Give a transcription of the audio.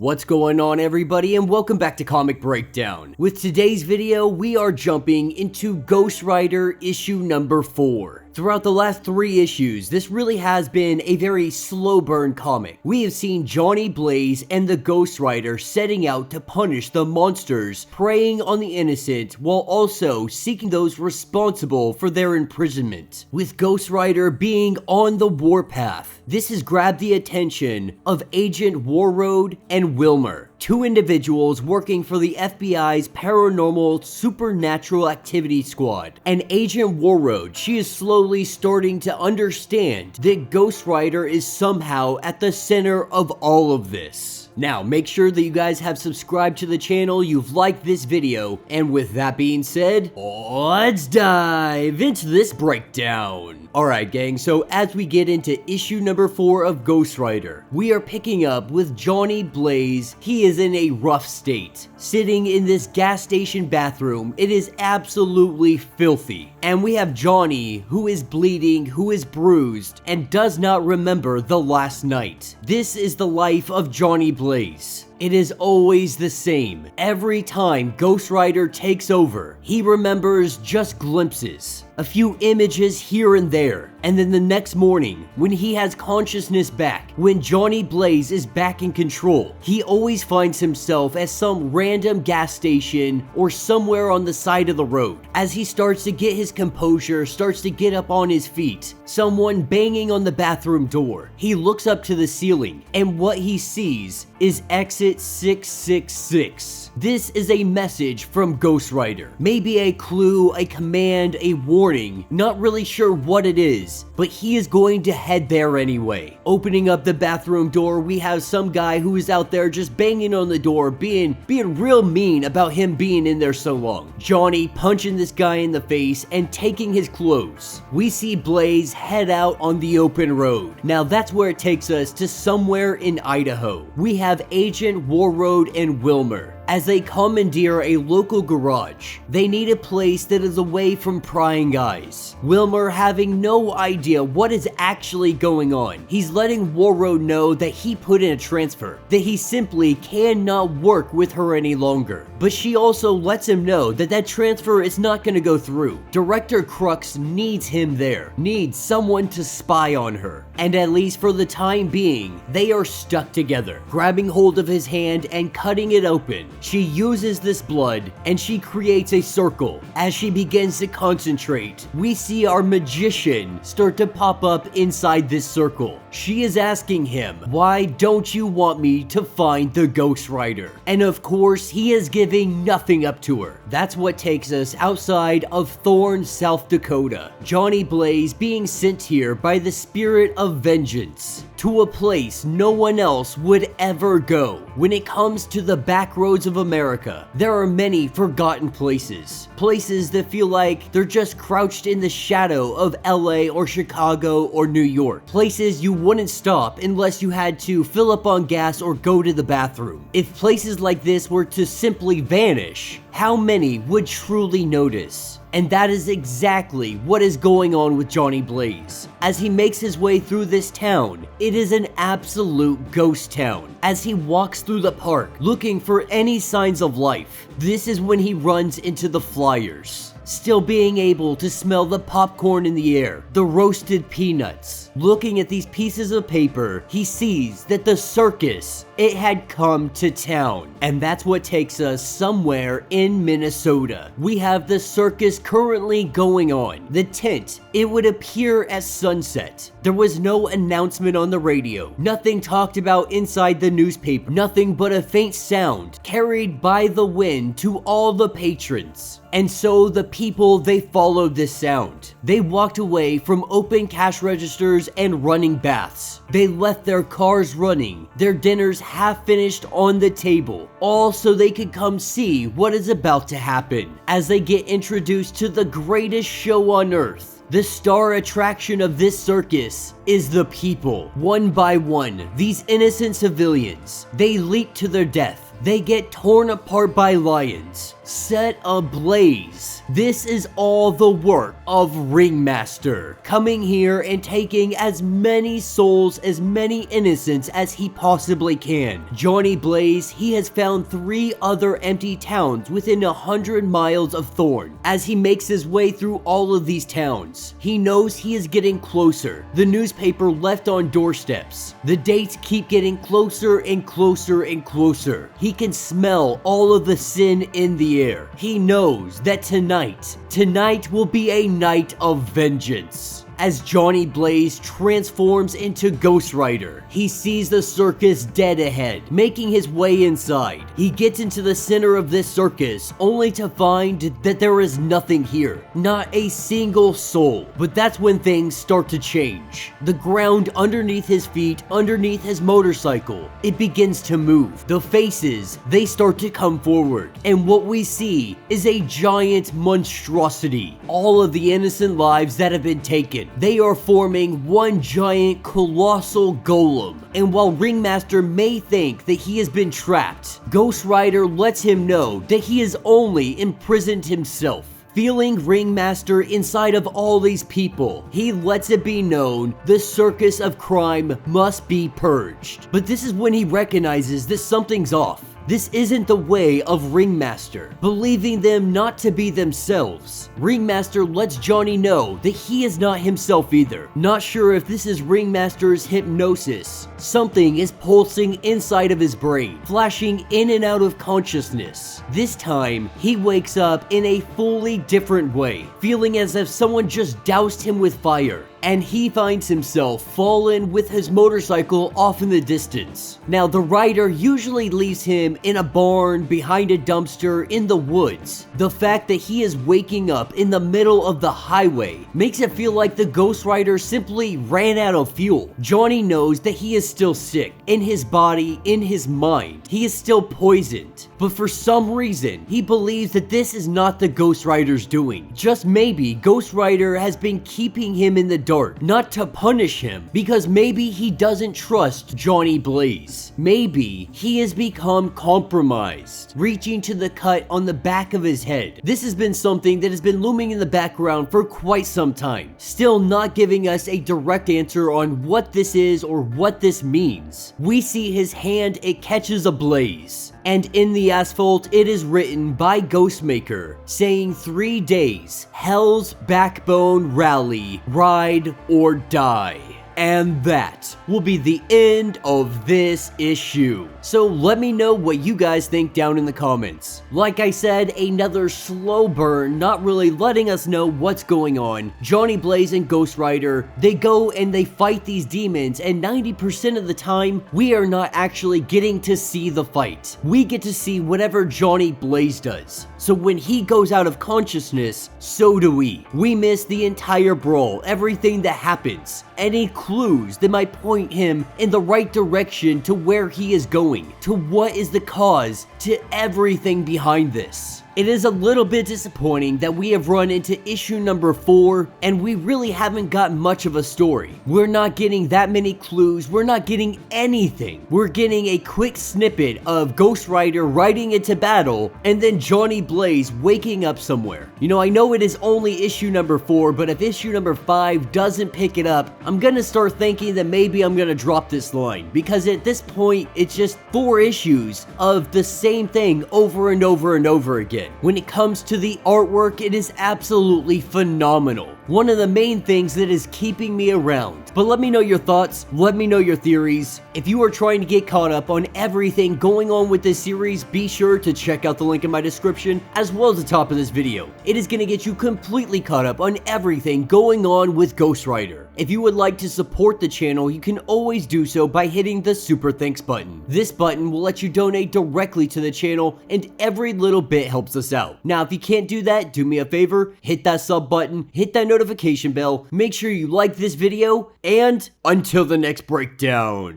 What's going on, everybody, and welcome back to Comic Breakdown. With today's video, we are jumping into Ghost Rider issue number 4. Throughout the last 3 issues, this really has been a very slow burn comic. We have seen Johnny Blaze and the Ghost Rider setting out to punish the monsters preying on the innocent while also seeking those responsible for their imprisonment. With Ghost Rider being on the warpath, this has grabbed the attention of Agent Warroad and Wilmer, 2 individuals working for the FBI's Paranormal Supernatural Activity Squad. And Agent Warroad, she is slowly starting to understand that Ghost Rider is somehow at the center of all of this. Now, make sure that you guys have subscribed to the channel, you've liked this video, and with that being said, let's dive into this breakdown. Alright gang, so as we get into issue number 4 of Ghost Rider, we are picking up with Johnny Blaze. He is in a rough state, sitting in this gas station bathroom. It is absolutely filthy. And we have Johnny, who is bleeding, who is bruised, and does not remember the last night. This is the life of Johnny Blaze. It is always the same. Every time Ghost Rider takes over, he remembers just glimpses, a few images here and there, and then the next morning, when he has consciousness back, when Johnny Blaze is back in control, he always finds himself at some random gas station or somewhere on the side of the road. As he starts to get his composure, starts to get up on his feet, someone banging on the bathroom door. He looks up to the ceiling, and what he sees is exit 666. This is a message from Ghost Rider. Maybe a clue, a command, a warning. Not really sure what it is, but he is going to head there anyway. Opening up the bathroom door, we have some guy who is out there just banging on the door, being real mean about him being in there so long. Johnny punching this guy in the face and taking his clothes. We see Blaze head out on the open road. Now that's where it takes us, to somewhere in Idaho. We have Agent Warroad and Wilmer. As they commandeer a local garage, they need a place that is away from prying eyes. Wilmer, having no idea what is actually going on, he's letting Warroad know that he put in a transfer, that he simply cannot work with her any longer. But she also lets him know that that transfer is not going to go through. Director Crux needs him there, needs someone to spy on her. And at least for the time being, they are stuck together. Grabbing hold of his hand and cutting it open, she uses this blood and she creates a circle. As she begins to concentrate, we see our magician start to pop up inside this circle. She is asking him, "Why don't you want me to find the Ghost Rider?" And of course, he is giving nothing up to her. That's what takes us outside of Thorne, South Dakota. Johnny Blaze being sent here by the spirit of vengeance to a place no one else would ever go. When it comes to the back roads of America, there are many forgotten places. Places that feel like they're just crouched in the shadow of LA or Chicago or New York. Places you wouldn't stop unless you had to fill up on gas or go to the bathroom. If places like this were to simply vanish, how many would truly notice? And that is exactly what is going on with Johnny Blaze. As he makes his way through this town, it is an absolute ghost town. As he walks through the park looking for any signs of life, this is when he runs into the flyers. Still being able to smell the popcorn in the air, the roasted peanuts. Looking at these pieces of paper, he sees that the circus, it had come to town. And that's what takes us somewhere in Minnesota. We have the circus currently going on. The tent, it would appear at sunset. There was no announcement on the radio. Nothing talked about inside the newspaper. Nothing but a faint sound carried by the wind to all the patrons. And so the people, they followed this sound. They walked away from open cash registers and running baths. They left their cars running, their dinners half finished on the table, all so they could come see what is about to happen. As they get introduced to the greatest show on earth, the star attraction of this circus is the people. One by one, these innocent civilians, they leap to their death. They get torn apart by lions. set ablaze. This is all the work of Ringmaster, coming here and taking as many souls, as many innocents as he possibly can. Johnny Blaze, he has found 3 other empty towns within 100 miles of Thorn. As he makes his way through all of these towns, he knows he is getting closer. The newspaper left on doorsteps. The dates keep getting closer and closer and closer. He can smell all of the sin in the air. He knows that tonight will be a night of vengeance. As Johnny Blaze transforms into Ghost Rider, he sees the circus dead ahead, making his way inside. He gets into the center of this circus, only to find that there is nothing here. Not a single soul. But that's when things start to change. The ground underneath his feet, underneath his motorcycle, it begins to move. The faces, they start to come forward. And what we see is a giant monstrosity. All of the innocent lives that have been taken, they are forming one giant colossal golem. And while Ringmaster may think that he has been trapped, Ghost Rider lets him know that he has only imprisoned himself. Feeling Ringmaster inside of all these people, he lets it be known the circus of crime must be purged. But this is when he recognizes that something's off. This isn't the way of Ringmaster, believing them not to be themselves. Ringmaster lets Johnny know that he is not himself either. Not sure if this is Ringmaster's hypnosis. Something is pulsing inside of his brain, flashing in and out of consciousness. This time, he wakes up in a fully different way, feeling as if someone just doused him with fire. And he finds himself fallen with his motorcycle off in the distance. Now, the rider usually leaves him in a barn, behind a dumpster, in the woods. The fact that he is waking up in the middle of the highway makes it feel like the Ghost Rider simply ran out of fuel. Johnny knows that he is still sick. In his body, in his mind, he is still poisoned. But for some reason, he believes that this is not the Ghost Rider's doing. Just maybe Ghost Rider has been keeping him in the dark, not to punish him, because maybe he doesn't trust Johnny Blaze. Maybe he has become compromised, reaching to the cut on the back of his head. This has been something that has been looming in the background for quite some time, still not giving us a direct answer on what this is or what this means. We see his hand, it catches a blaze, and in the asphalt it is written by Ghostmaker, saying 3 days, Hell's Backbone Rally, Ride or Die. And that will be the end of this issue. So let me know what you guys think down in the comments. Like I said, another slow burn, not really letting us know what's going on. Johnny Blaze and Ghost Rider, they go and they fight these demons, and 90% of the time, we are not actually getting to see the fight. We get to see whatever Johnny Blaze does. So when he goes out of consciousness, so do we. We miss the entire brawl, everything that happens. Any clues that might point him in the right direction to where he is going, to what is the cause, to everything behind this. It is a little bit disappointing that we have run into issue number 4 and we really haven't got much of a story. We're not getting that many clues, we're not getting anything. We're getting a quick snippet of Ghost Rider riding into battle and then Johnny Blaze waking up somewhere. You know, I know it is only issue number 4, but if issue number 5 doesn't pick it up, I'm gonna start thinking that maybe I'm gonna drop this line, because at this point, it's just 4 issues of the same thing over and over and over again. When it comes to the artwork, it is absolutely phenomenal. One of the main things that is keeping me around. But let me know your thoughts, let me know your theories. If you are trying to get caught up on everything going on with this series, be sure to check out the link in my description, as well as the top of this video. It is going to get you completely caught up on everything going on with Ghost Rider. If you would like to support the channel, you can always do so by hitting the Super Thanks button. This button will let you donate directly to the channel, and every little bit helps us out. Now, if you can't do that, do me a favor, hit that sub button, hit that notification bell, make sure you like this video, and until the next breakdown.